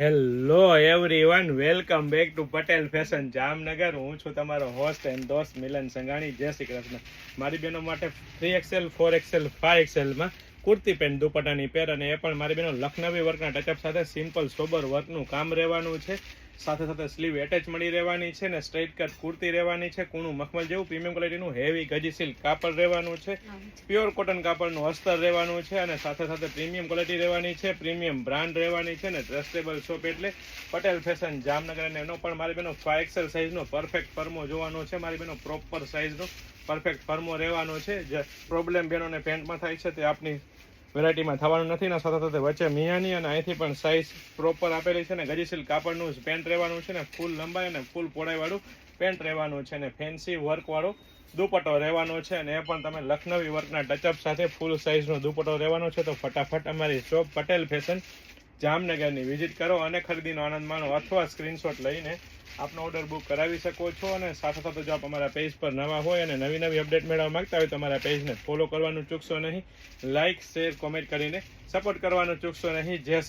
Hello everyone, welcome back to Patel fashion Jamnagar. હું છું તમારો હોસ્ટ એન્ડ દોસ્ત મિલન સંઘાણી. જય શ્રી કૃષ્ણ. મારી બહેનો માટે 3XL 4XL 5XL kurti pant દુપટ્ટાની પેર, અને એ પણ મારી બહેનો લખનવી વર્કના ટચઅપ સાથે સિમ્પલ સોબર વર્કનું કામ રહેવાનું છે. સાથે સાથે સ્લીવ એટેચ મળી રહેવાની છે ને સ્ટ્રેટ કટ કુર્તી રહેવાની છે. કૂણું મખમલ જેવું પ્રીમિયમ ક્વોલિટીનું હેવી ગજી સિલ્ક કાપડ રહેવાનું છે. પ્યોર કોટન કાપડનું અસ્તર રહેવાનું છે, અને સાથે સાથે પ્રીમિયમ ક્વોલિટી રહેવાની છે. પ્રીમિયમ બ્રાન્ડ રહેવાની છે ને ટ્રસ્ટેબલ શોપ એટલે પટેલ ફેશન જામનગર. અને એનો પણ મારી બહેનો 5XL સાઇઝનો પરફેક્ટ ફર્મો જોવાનો છે. મારી બહેનો પ્રોપર સાઇઝનો પરફેક્ટ ફર્મો રહેવાનો છે. જે પ્રોબ્લેમ બહેનોને પેન્ટમાં થાય છે તે આપની વેરાયટીમાં થવાનું નથી ને. સાથે સાથે વચ્ચે મિયાની અને અહીંથી પણ સાઇઝ પ્રોપર આપેલી છે ને ગજી સિલ્ક કાપડનું પેન્ટ રહેવાનું છે ને ફૂલ લંબાઈ અને ફૂલ પહોળાઈવાળું પેન્ટ રહેવાનું છે ને ફેન્સી વર્કવાળો દુપટ્ટો રહેવાનો છે. અને એ પણ તમે લખનવી વર્કના ટચઅપ સાથે ફૂલ સાઇઝનો દુપટ્ટો રહેવાનો છે. તો ફટાફટ અમારી શોપ પટેલ ફેશન જામનગરની વિઝિટ કરો અને ખરીદીનો આનંદ માણો, અથવા સ્ક્રીનશોટ લઈને આપનો ઓર્ડર બુક કરાવી શકો છો. અને સાથે સાથે જો આપ અમારા પેજ પર નવા હોય અને નવી નવી અપડેટ મેળવવા માંગતા હોય તો અમારા પેજને ફોલો કરવાનું ચૂકશો નહીં. લાઇક, શેર, કોમેન્ટ કરીને સપોર્ટ કરવાનું ચૂકશો નહીં. જય